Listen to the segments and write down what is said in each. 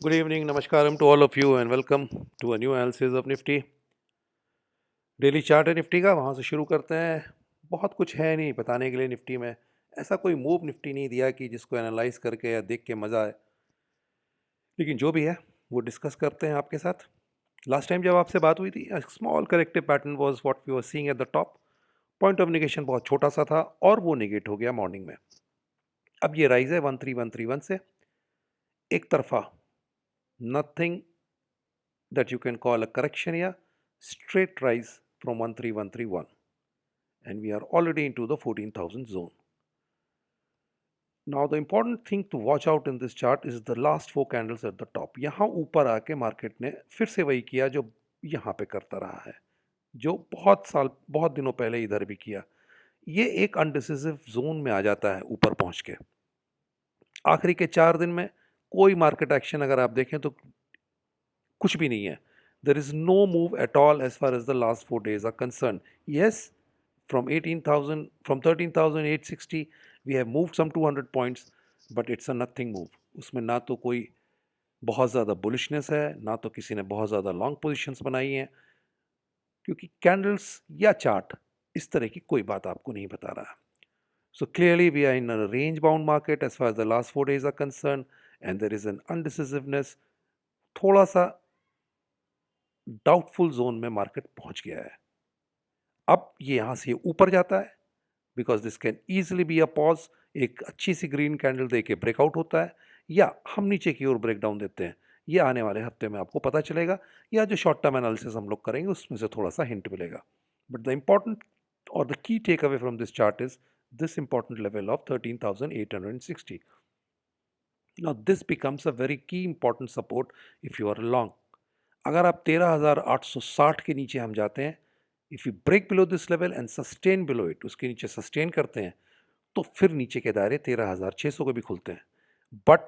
Good evening, namaskaram to all of you and welcome to a new analysis of Nifty. Daily chart है Nifty का, वहाँ से शुरू करते हैं। बहुत कुछ है नहीं बताने के लिए निफ्टी में। ऐसा कोई मूव निफ्टी नहीं दिया कि जिसको एनालाइज करके या देख के मज़ा आए, लेकिन जो भी है वो डिस्कस करते हैं आपके साथ। लास्ट टाइम जब आपसे बात हुई थी, small corrective pattern was what we were seeing at the top. Point of negation बहुत छोटा सा था और वो निगेट हो गया मॉर्निंग में। अब ये राइज है 13131 से एक तरफा। Nothing that you can call a correction here, straight rise from 13131, and we are already into the 14,000 zone. Now the important thing to watch out in this chart is the last four candles at the top. यहाँ ऊपर आके market ने फिर से वही किया जो यहाँ पे करता रहा है, जो बहुत दिनों पहले इधर भी किया। ये एक अनडिसिसिव जोन में आ जाता है ऊपर पहुंच के। आखिरी के 4 दिन में कोई मार्केट एक्शन अगर आप देखें तो कुछ भी नहीं है। There is no move at all as far as the last 4 days are concerned. Yes, from 18,000, from 13,860, we have moved some 200 points, but it's a nothing move. उसमें ना तो कोई बहुत ज़्यादा बुलिशनेस है, ना तो किसी ने बहुत ज़्यादा लॉन्ग पोजीशंस बनाई हैं, क्योंकि कैंडल्स या चार्ट इस तरह की कोई बात आपको नहीं बता रहा। So clearly we are in a range bound market as far as the last 4 days are concerned, and there is an undecisiveness. थोड़ा सा डाउटफुल जोन में मार्केट पहुंच गया है। अब ये यहाँ से ऊपर जाता है, because this can easily be a pause. एक अच्छी सी ग्रीन कैंडल दे के ब्रेकआउट होता है, या हम नीचे की ओर ब्रेक डाउन देते हैं। ये आने वाले हफ्ते में आपको पता चलेगा, या जो शॉर्ट टर्म एनालिसिस हम लोग करेंगे उसमें से थोड़ा सा हिंट मिलेगा। बट द इंपॉर्टेंट और the key take away from this chart is this important level of 13,860. Now this becomes a very key important support if you are long. अगर आप 13,860 के नीचे हम जाते हैं, if you break below this level and sustain below it, उसके नीचे sustain करते हैं, तो फिर नीचे के दायरे 13,600 के भी खुलते हैं। But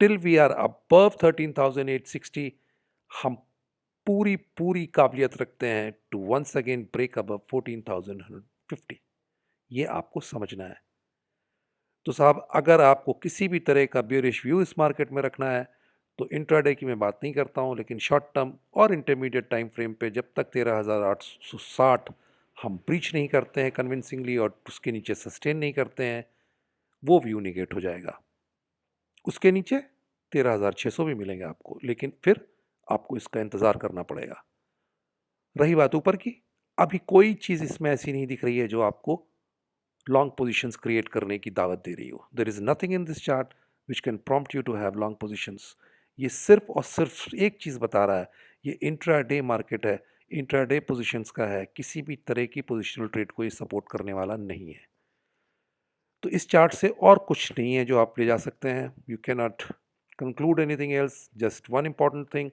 till we are above 13,860, हम पूरी पूरी काबिलियत रखते हैं to once again break above 14,150। ये आपको समझना है। तो साहब, अगर आपको किसी भी तरह का बेयरिश व्यू इस मार्केट में रखना है, तो इंट्राडे की मैं बात नहीं करता हूँ, लेकिन शॉर्ट टर्म और इंटरमीडिएट टाइम फ्रेम पे जब तक 13,860 हम ब्रीच नहीं करते हैं कन्विंसिंगली और उसके नीचे सस्टेन नहीं करते हैं, वो व्यू निगेट हो जाएगा। उसके नीचे 13,600 भी मिलेंगे आपको, लेकिन फिर आपको इसका इंतज़ार करना पड़ेगा। रही बात ऊपर की, अभी कोई चीज़ इसमें ऐसी नहीं दिख रही है जो आपको लॉन्ग पोजीशंस क्रिएट करने की दावत दे रही हो। There is nothing in this chart which can prompt you to have long positions. ये सिर्फ और सिर्फ एक चीज़ बता रहा है, ये इंट्राडे मार्केट है, इंट्राडे पोजीशंस का है, किसी भी तरह की पोजिशनल ट्रेड को ये सपोर्ट करने वाला नहीं है। तो इस चार्ट से और कुछ नहीं है जो आप ले जा सकते हैं। You can not conclude anything else. Just one important thing,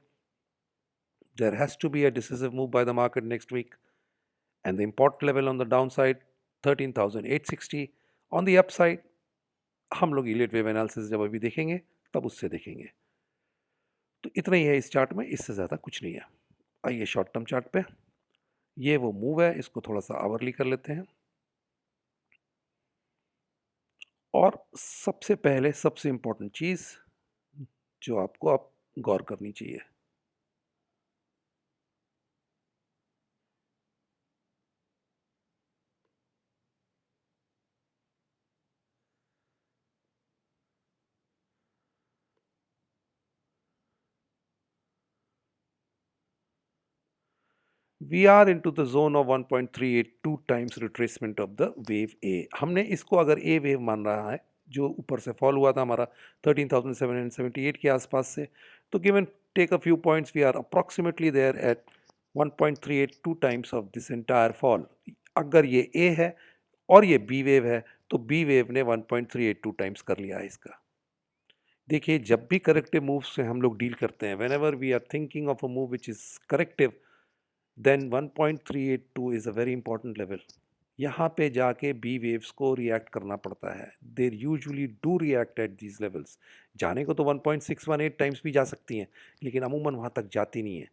there has to be a decisive move by the market next week, and the important level on the downside 13,860, on the upside हम लोग Elliot wave analysis जब अभी देखेंगे तब उससे देखेंगे। तो इतना ही है इस चार्ट में, इससे ज़्यादा कुछ नहीं है। आइए शॉर्ट टर्म चार्ट पे, ये वो मूव है, इसको थोड़ा सा आवरली कर लेते हैं। और सबसे पहले सबसे इम्पोर्टेंट चीज़ जो आपको आप गौर करनी चाहिए, we are into the zone of 1.382 times retracement of the wave A. हमने इसको अगर ए वेव मान रहा है, जो ऊपर से फॉल हुआ था हमारा 13,778 के आसपास से, तो given take a few points we are approximately there at 1.382 times of this entire fall. अगर ये ए है और ये बी वेव है, तो बी वेव ने 1.382 टाइम्स कर लिया है इसका। देखिए, जब भी करेक्टिव मूव से हम लोग डील करते हैं, whenever we are thinking of a move which is corrective, then 1.382 is a very important level. यहाँ पे जाके बी वेव्स को रिएक्ट करना पड़ता है। They usually do react at these levels. जाने को तो 1.618 टाइम्स भी जा सकती हैं, लेकिन अमूमन वहाँ तक जाती नहीं है।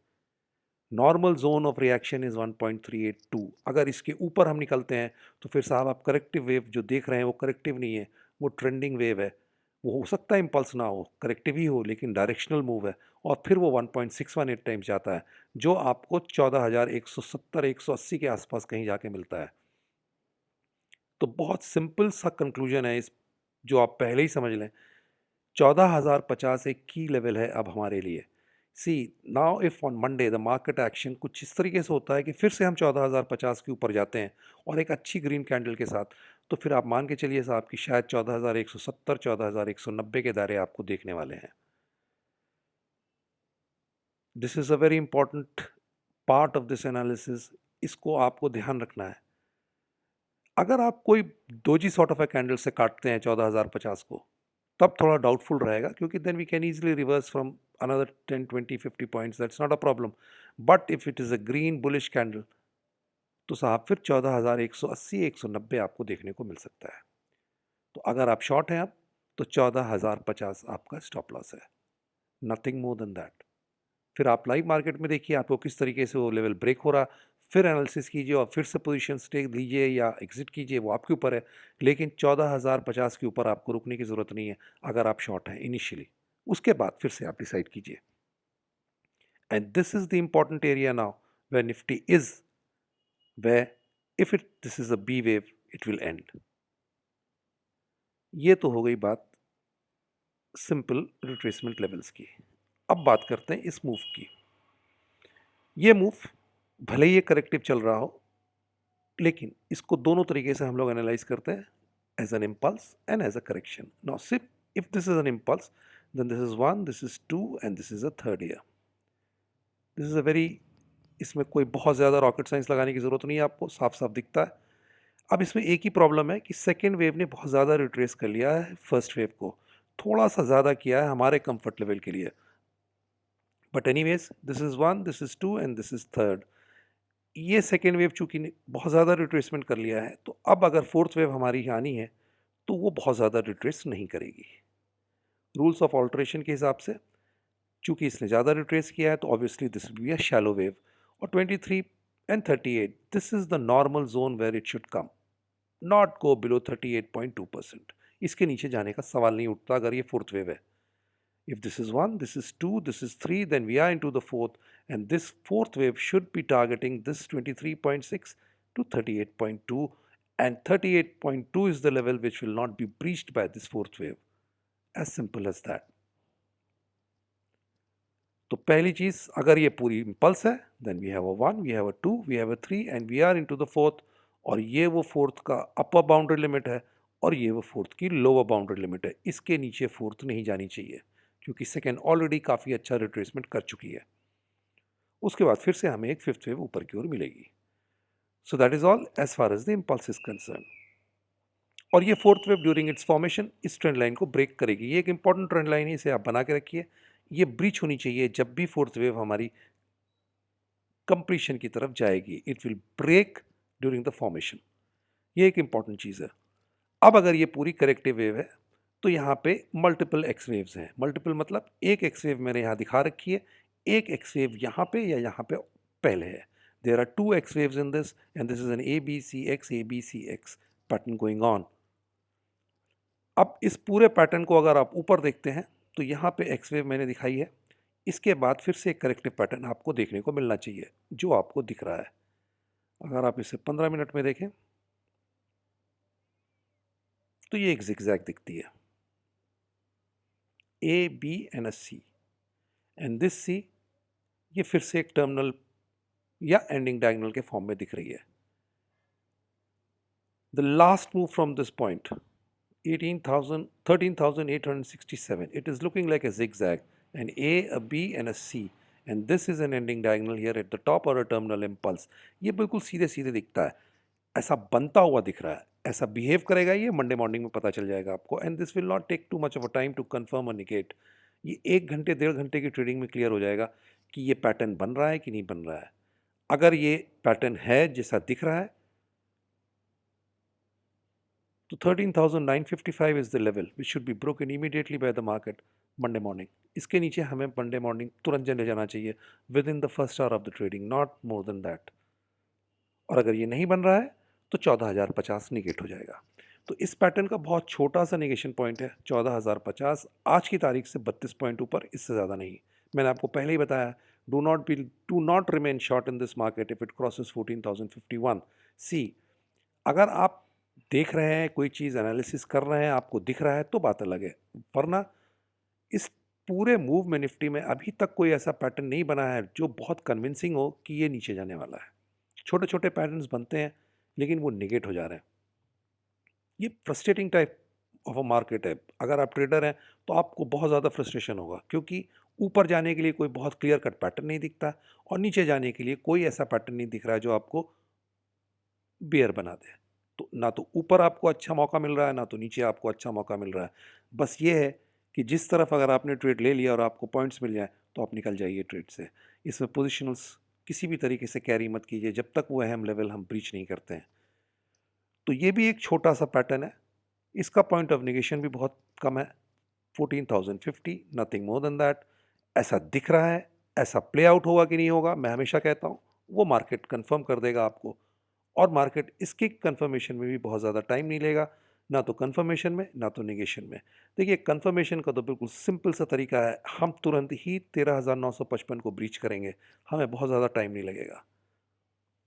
Normal zone of reaction is 1.382। अगर इसके ऊपर हम निकलते हैं तो फिर साहब आप करेक्टिव वेव जो देख रहे हैं वो करेक्टिव नहीं है, वो ट्रेंडिंग वेव है। वो हो सकता है इम्पल्स ना हो, करेक्टिव ही हो, लेकिन डायरेक्शनल मूव है और फिर वो 1.618 टाइम्स जाता है, जो आपको 14,170 180 के आसपास कहीं जाके मिलता है। तो बहुत सिंपल सा कंक्लूजन है इस, जो आप पहले ही समझ लें, 14,050 एक की लेवल है अब हमारे लिए। See, now if on Monday the market action कुछ इस तरीके से होता है कि फिर से हम 14,050 के ऊपर जाते हैं और एक अच्छी ग्रीन कैंडल के साथ, तो फिर आप मान के चलिए साहब कि शायद 14,170 14,190 के दायरे आपको देखने वाले हैं। This is a very important part of this analysis, इसको आपको ध्यान रखना है। अगर आप कोई doji sort of a candle से काटते हैं 14,050 को, तब थोड़ा डाउटफुल रहेगा, क्योंकि then we can easily reverse from another 10 20 50 points, that's not a problem. But if it is a green bullish candle, तो साहब फिर 14,180 190 आपको देखने को मिल सकता है। तो अगर आप शॉर्ट हैं अब, तो 14,050 आपका स्टॉप लॉस है, नथिंग मोर देन दैट। फिर आप लाइव मार्केट में देखिए आपको किस तरीके से वो लेवल ब्रेक हो रहा, फिर एनालिसिस कीजिए और फिर से पोजीशन टेक लीजिए या एग्जिट कीजिए, वो आपके ऊपर है। लेकिन 14,050 के ऊपर आपको रुकने की ज़रूरत नहीं है अगर आप शॉर्ट हैं इनिशियली। उसके बाद फिर से आप डिसाइड कीजिए। And this is the important area now where Nifty is, where if it this is a B wave it will end। ये तो हो गई बात सिंपल रिट्रेसमेंट लेवल्स की। अब बात करते हैं इस मूव की। ये मूव भले ही ये करेक्टिव चल रहा हो, लेकिन इसको दोनों तरीके से हम लोग एनालाइज करते हैं, as an impulse and as a correction. Now सिर्फ if this is an impulse, then this is one, this is two and this is a third year. This is a very, इसमें कोई बहुत ज़्यादा rocket science लगाने की ज़रूरत नहीं है, आपको साफ साफ दिखता है। अब इसमें एक ही प्रॉब्लम है कि सेकेंड वेव ने बहुत ज़्यादा रिट्रेस कर लिया है फर्स्ट वेव को, थोड़ा सा ज़्यादा किया है हमारे कंफर्ट लेवल के लिए। But anyways, this is one, this is two and this is third. ये सेकेंड वेव चूंकि बहुत ज़्यादा रिट्रेसमेंट कर लिया है, तो अब अगर फोर्थ वेव हमारी आनी है, तो वो बहुत ज़्यादा रिट्रेस नहीं करेगी। रूल्स ऑफ ऑल्ट्रेशन के हिसाब से, चूंकि इसने ज़्यादा रिट्रेस किया है, तो obviously this will be a shallow wave. और 23 and 38, this is the normal zone where it should come, not go below 38.2%। इसके नीचे जाने का सवाल नहीं उठता अगर ये फोर्थ वेव है। If this is 1, this is 2, this is 3, then we are into the fourth, and this fourth wave should be targeting this 23.6 to 38.2, and 38.2 is the level which will not be breached by this fourth wave. As simple as that. तो पहली चीज, अगर ये पूरी impulse है, then we have a 1, we have a 2, we have a 3 and we are into the fourth. और ये वो फोर्थ का अपर बाउंड्री लिमिट है और ये वो फोर्थ की लोअर बाउंड्री लिमिट है। इसके नीचे फोर्थ नहीं जानी चाहिए, क्योंकि सेकेंड ऑलरेडी काफ़ी अच्छा रिट्रेसमेंट कर चुकी है। उसके बाद फिर से हमें एक फिफ्थ वेव ऊपर की ओर मिलेगी। So that is all as far as the impulse is concerned. और ये fourth wave during its formation इस ट्रेंड लाइन को ब्रेक करेगी। ये एक इंपॉर्टेंट ट्रेंड लाइन है, इसे आप बना के रखिए। ये ब्रीच होनी चाहिए जब भी फोर्थ वेव हमारी कंप्लीशन की तरफ जाएगी। It will break during the formation, ये एक इंपॉर्टेंट चीज़ है। अब अगर ये पूरी करेक्टिव वेव है, तो यहाँ पे मल्टीपल एक्स वेव्स हैं। मल्टीपल मतलब एक एक्स वेव मैंने यहाँ दिखा रखी है, एक एक्स वेव यहाँ पे या यहाँ पे पहले है। There are two X waves in this and this is an A B C X, A B C X pattern going on. अब इस पूरे पैटर्न को अगर आप ऊपर देखते हैं, तो यहाँ पे एक्स वेव मैंने दिखाई है। इसके बाद फिर से एक करेक्टिव पैटर्न आपको देखने को मिलना चाहिए, जो आपको दिख रहा है। अगर आप इसे 15 मिनट में देखें, तो ये एक जिगजैग दिखती है, A B and a C, and this C, ये फिर से एक टर्मिनल या एंडिंग डायगोनल के फॉर्म में दिख रही है। The last move from this point 18,000 13,867, it is looking like a zigzag, an A, a B and a C, and this is an ending diagonal here at the top or a terminal impulse। ये बिल्कुल सीधे सीधे दिखता है, ऐसा बनता हुआ दिख रहा है। ऐसा बिहेव करेगा ये मंडे मॉर्निंग में पता चल जाएगा आपको, and this will not take too much of a time to confirm और निगेट। ये 1 घंटे 1.5 घंटे की ट्रेडिंग में क्लियर हो जाएगा कि ये पैटर्न बन रहा है कि नहीं बन रहा है। अगर ये पैटर्न है जैसा दिख रहा है, तो 13,955 is the level which should be broken immediately bye the market Monday morning. इसके नीचे हमें मंडे मॉर्निंग तुरंत चले जाना चाहिए with in the first hour of the trading, not more than that. और अगर ये नहीं बन रहा है, तो 14,050 निगेट हो जाएगा। तो इस पैटर्न का बहुत छोटा सा नेगेशन पॉइंट है 14,050, आज की तारीख से 32 पॉइंट ऊपर, इससे ज़्यादा नहीं। मैंने आपको पहले ही बताया, do not remain short in this market if it crosses 14,051। सी, अगर आप देख रहे हैं कोई चीज़, एनालिसिस कर रहे हैं, आपको दिख रहा है तो बात अलग है, वरना इस पूरे मूव में निफ्टी में अभी तक कोई ऐसा पैटर्न नहीं बना है जो बहुत कन्विंसिंग हो कि ये नीचे जाने वाला है। छोटे छोटे पैटर्न्स बनते हैं लेकिन वो निगेट हो जा रहे हैं। ये frustrating type of a market है। अगर आप ट्रेडर हैं तो आपको बहुत ज़्यादा फ्रस्ट्रेशन होगा, क्योंकि ऊपर जाने के लिए कोई बहुत क्लियर कट पैटर्न नहीं दिखता और नीचे जाने के लिए कोई ऐसा पैटर्न नहीं दिख रहा है जो आपको बेयर बना दे। तो ना तो ऊपर आपको अच्छा मौका मिल रहा है, ना तो नीचे आपको अच्छा मौका मिल रहा है। बस ये है कि जिस तरफ अगर आपने ट्रेड ले लिया और आपको पॉइंट्स मिल जाए तो आप निकल जाइए ट्रेड से। इसमें पोजिशनल्स किसी भी तरीके से कैरी मत कीजिए जब तक वो अहम लेवल हम ब्रीच नहीं करते हैं। तो ये भी एक छोटा सा पैटर्न है, इसका पॉइंट ऑफ निगेशन भी बहुत कम है, 14,050, नथिंग मोर देन दैट। ऐसा दिख रहा है, ऐसा प्ले आउट होगा कि नहीं होगा, मैं हमेशा कहता हूँ वो मार्केट कंफर्म कर देगा आपको। और मार्केट इसकी कंफर्मेशन में भी बहुत ज़्यादा टाइम नहीं लेगा, ना तो कंफर्मेशन में ना तो निगेशन में। देखिए, कंफर्मेशन का तो बिल्कुल सिंपल सा तरीका है, हम तुरंत ही 13,955 को ब्रीच करेंगे, हमें बहुत ज़्यादा टाइम नहीं लगेगा,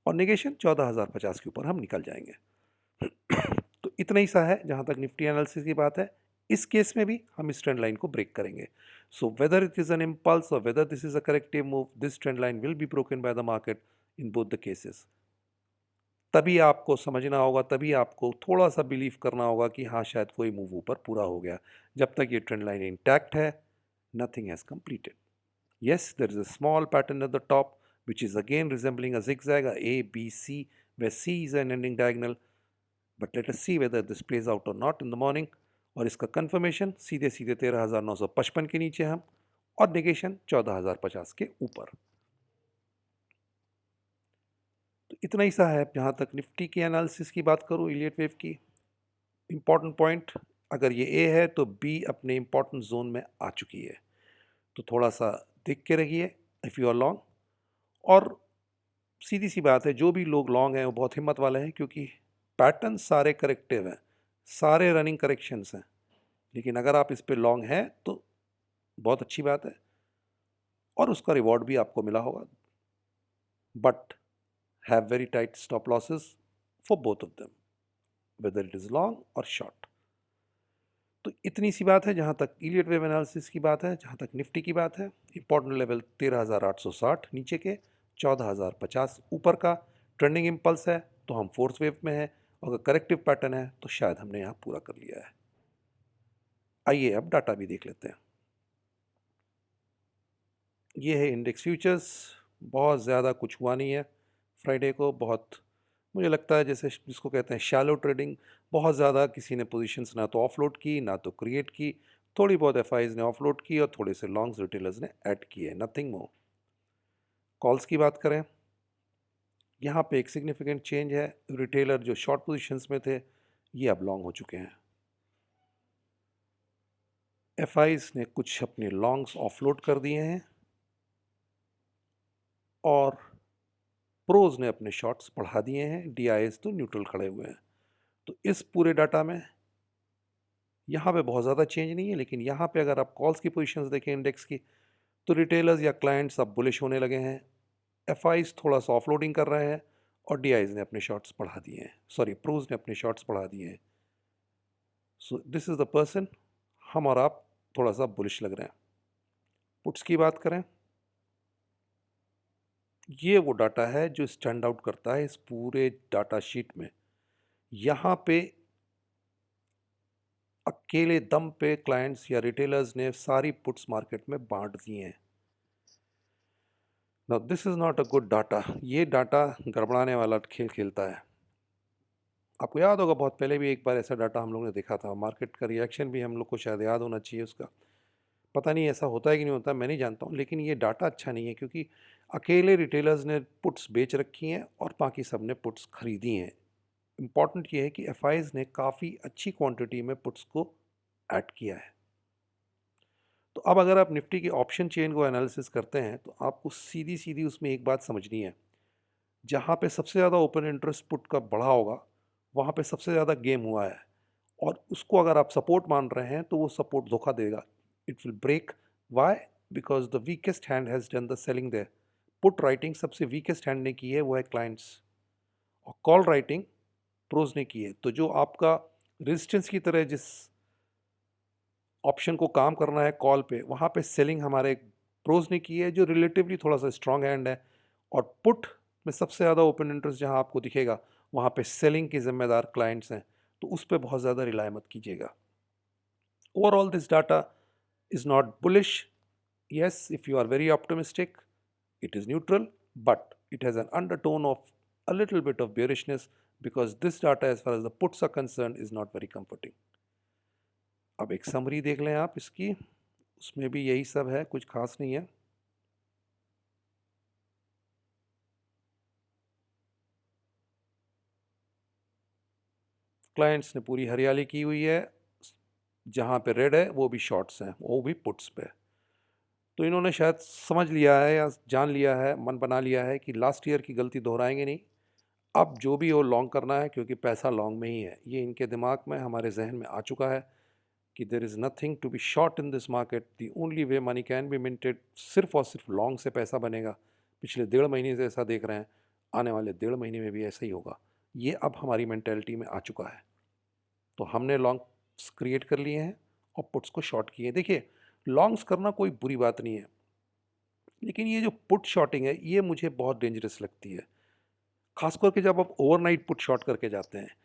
और निगेशन 14,050 के ऊपर हम निकल जाएंगे। तो इतना ही सा है जहाँ तक निफ्टी एनालिसिस की बात है। इस केस में भी हम इस ट्रेंड लाइन को ब्रेक करेंगे। So whether it is an impulse और whether this is a corrective move, this trend line will be broken by the market in both the cases. तभी आपको समझना होगा, तभी आपको थोड़ा सा बिलीव करना होगा कि हाँ, शायद कोई मूव ऊपर पूरा हो गया। जब तक ये ट्रेंड लाइन इंटैक्ट है, nothing has completed. Yes, there is a small pattern at the top, which is again resembling a zigzag, a B, C, where C is an ending diagonal. But let us see whether this plays out or not in the morning. और इसका confirmation सीधे सीधे 13,955 के नीचे हम, और negation 14,050 के ऊपर। तो इतना ही सा है जहाँ तक निफ्टी की एनालिसिस की बात करूँ, इलियट वेव की। इम्पॉर्टेंट पॉइंट, अगर ये ए है तो बी अपने इम्पॉर्टेंट जोन में आ चुकी है, तो थोड़ा सा देख के रहिए इफ़ यू आर लॉन्ग। और सीधी सी बात है, जो भी लोग लॉन्ग हैं वो बहुत हिम्मत वाले हैं, क्योंकि पैटर्न सारे करेक्टिव हैं, सारे रनिंग करेक्शंस हैं। लेकिन अगर आप इस पे लॉन्ग हैं तो बहुत अच्छी बात है, और उसका रिवॉर्ड भी आपको मिला होगा। But have very tight stop losses for both of them, weather it is long और शॉर्ट। तो इतनी सी बात है जहाँ तक इलियट वेव एनालिसिस की बात है। जहाँ तक निफ्टी की बात है, इंपॉर्टेंट लेवल 13,860 नीचे के, 14,050 ऊपर का। ट्रेंडिंग इम्पल्स है तो हम फोर्थ वेव में है, अगर करेक्टिव पैटर्न है तो शायद हमने यहाँ पूरा कर लिया है। आइए अब डाटा भी देख लेते हैं। ये है इंडेक्स फ्यूचर्स। बहुत ज़्यादा कुछ हुआ नहीं है फ्राइडे को, बहुत मुझे लगता है जैसे जिसको कहते हैं शैलो ट्रेडिंग। बहुत ज़्यादा किसी ने पोजीशंस ना तो ऑफलोड की ना तो क्रिएट की, थोड़ी बहुत एफआईज ने ऑफलोड की और थोड़े से लॉन्ग्स रिटेलर्स ने ऐड किए, नथिंग मोर। कॉल्स की बात करें, यहाँ पे एक सिग्निफिकेंट चेंज है, रिटेलर जो शॉर्ट पोजीशंस में थे ये अब लॉन्ग हो चुके हैं। एफआईज ने कुछ अपने लॉन्ग्स ऑफलोड कर दिए हैं और प्रोज ने अपने शॉर्ट्स बढ़ा दिए हैं, डीआईएस तो न्यूट्रल खड़े हुए हैं। तो इस पूरे डाटा में यहाँ पे बहुत ज़्यादा चेंज नहीं है, लेकिन यहाँ पे अगर आप कॉल्स की पोजीशंस देखें इंडेक्स की, तो रिटेलर्स या क्लाइंट्स अब बुलिश होने लगे हैं, एफआईज थोड़ा सा ऑफलोडिंग कर रहे हैं और डीआईज ने अपने शॉर्ट्स बढ़ा दिए हैं, सॉरी प्रोज ने अपने शॉर्ट्स बढ़ा दिए हैं। So this is the person, हम और आप थोड़ा सा बुलिश लग रहे हैं। पुट्स की बात करें, ये वो डाटा है जो स्टैंड आउट करता है इस पूरे डाटा शीट में। यहाँ पे अकेले दम पे क्लाइंट्स या रिटेलर्स ने सारी पुट्स मार्केट में बांट दिए हैं। Now this is not a good data, ये डाटा गड़बड़ाने वाला खेल खेलता है। आपको याद होगा बहुत पहले भी एक बार ऐसा डाटा हम लोग ने देखा था, मार्केट का रिएक्शन भी हम लोग को शायद याद होना चाहिए उसका। पता नहीं ऐसा होता है कि नहीं होता, मैं नहीं जानता हूँ, लेकिन ये डाटा अच्छा नहीं है, क्योंकि अकेले रिटेलर्स ने पुट्स बेच रखी हैं और बाकी सब ने पुट्स खरीदी हैं। इम्पॉर्टेंट ये है कि एफआईज ने काफ़ी अच्छी क्वांटिटी में पुट्स को ऐड किया है। तो अब अगर आप निफ्टी की ऑप्शन चेन को एनालिसिस करते हैं तो आपको सीधी सीधी उसमें एक बात समझनी है, जहाँ पे सबसे ज़्यादा ओपन इंटरेस्ट पुट का बढ़ा होगा वहाँ पे सबसे ज़्यादा गेम हुआ है। और उसको अगर आप सपोर्ट मान रहे हैं तो वो सपोर्ट धोखा देगा, it will break. Why? Because the weakest hand has done the selling there. Put writing सबसे वीकेस्ट हैंड ने की है, वो है क्लाइंट्स, और कॉल राइटिंग प्रोज ने की है। तो जो आपका रेजिस्टेंस की तरह जिस ऑप्शन को काम करना है कॉल पे, वहाँ पे सेलिंग हमारे प्रोज ने की है, जो रिलेटिवली थोड़ा सा स्ट्रांग हैंड है। और पुट में सबसे ज़्यादा ओपन इंटरेस्ट जहाँ आपको दिखेगा, वहाँ पे सेलिंग के जिम्मेदार क्लाइंट्स हैं, तो उस पर बहुत ज़्यादा रिलाय मत कीजिएगा। Overall this data is not bullish. Yes, if you are very optimistic, it is neutral, but it has an undertone of a little bit of bearishness because this data, as far as the puts are concerned, is not very comforting. अब एक summary देख लें आप इसकी, उसमें भी यही सब है, कुछ खास नहीं है। क्लाइंट्स ने पूरी हरियाली की हुई है, जहाँ पे रेड है वो भी शॉर्ट्स हैं, वो भी पुट्स पे। तो इन्होंने शायद समझ लिया है या जान लिया है, मन बना लिया है कि लास्ट ईयर की गलती दोहराएंगे नहीं। अब जो भी हो लॉन्ग करना है, क्योंकि पैसा लॉन्ग में ही है। ये इनके दिमाग में, हमारे जहन में आ चुका है कि there is nothing to be short in this market, the only way money can be minted, सिर्फ और सिर्फ लॉन्ग से पैसा बनेगा। पिछले 1.5 महीने से ऐसा देख रहे हैं, आने वाले 1.5 महीने में भी ऐसा ही होगा। ये अब हमारी मेंटेलिटी में आ चुका है। तो हमने लॉन्ग्स क्रिएट कर लिए हैं और पुट्स को शॉर्ट किए हैं। देखिए, लॉन्ग्स करना कोई बुरी बात नहीं है, लेकिन ये जो पुट शॉर्टिंग है, ये मुझे बहुत डेंजरस लगती है, खास करके जब आप ओवरनाइट पुट शॉर्ट करके जाते हैं।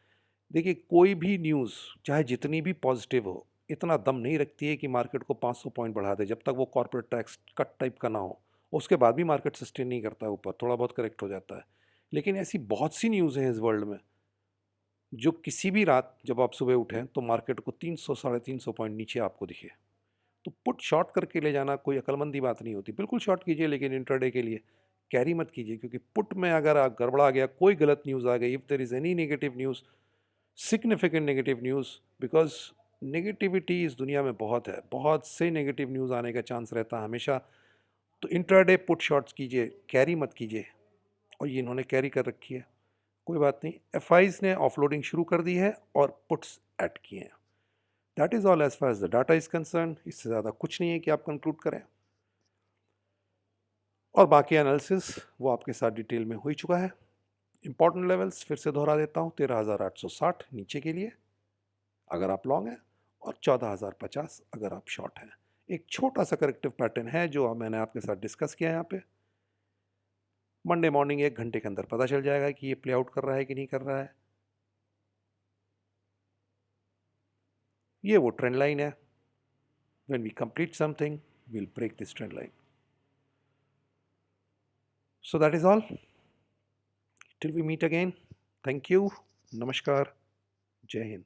देखिए, कोई भी न्यूज़ चाहे जितनी भी पॉजिटिव हो, इतना दम नहीं रखती है कि मार्केट को 500 पॉइंट बढ़ा दे, जब तक वो कॉर्पोरेट टैक्स कट टाइप का ना हो। उसके बाद भी मार्केट सस्टेन नहीं करता है, ऊपर थोड़ा बहुत करेक्ट हो जाता है। लेकिन ऐसी बहुत सी न्यूज़ हैं इस वर्ल्ड में, जो किसी भी रात जब आप सुबह उठें तो मार्केट को 300 साढ़े 300 पॉइंट नीचे आपको दिखे। तो पुट शॉर्ट करके ले जाना कोई अक्लमंदी बात नहीं होती। बिल्कुल शॉर्ट कीजिए, लेकिन इंट्राडे के लिए कैरी मत कीजिए, क्योंकि पुट में अगर आप गड़बड़ा गया, कोई गलत न्यूज़ आ गई, if there is any negative news, significant negative news, because negativity इस दुनिया में बहुत है, बहुत से नेगेटिव न्यूज़ आने का चांस रहता है हमेशा। तो इंट्राडे पुट शॉर्ट्स कीजिए, कैरी मत कीजिए। और ये इन्होंने कैरी कर रखी है, कोई बात नहीं। एफआईज ने ऑफलोडिंग शुरू कर दी है और पुट्स ऐड किए हैं। That is all as far as the data is concern. इससे ज़्यादा कुछ नहीं है कि आप कंक्लूड करें। और बाकी एनालिसिस वो आपके साथ डिटेल में हो ही चुका है। इंपॉर्टेंट लेवल्स फिर से दोहरा देता हूँ, 13,860 नीचे के लिए अगर आप लॉन्ग हैं, और 14,050 अगर आप शॉर्ट हैं। एक छोटा सा करेक्टिव पैटर्न है जो मैंने आपके साथ डिस्कस किया है यहाँ पे। मंडे मॉर्निंग 1 घंटे के अंदर पता चल जाएगा कि ये प्ले आउट कर रहा है कि नहीं कर रहा है। ये वो ट्रेंड लाइन है। When we complete something, we will break this trend line. So that is all. Till we meet again, thank you, नमस्कार, जय हिंद।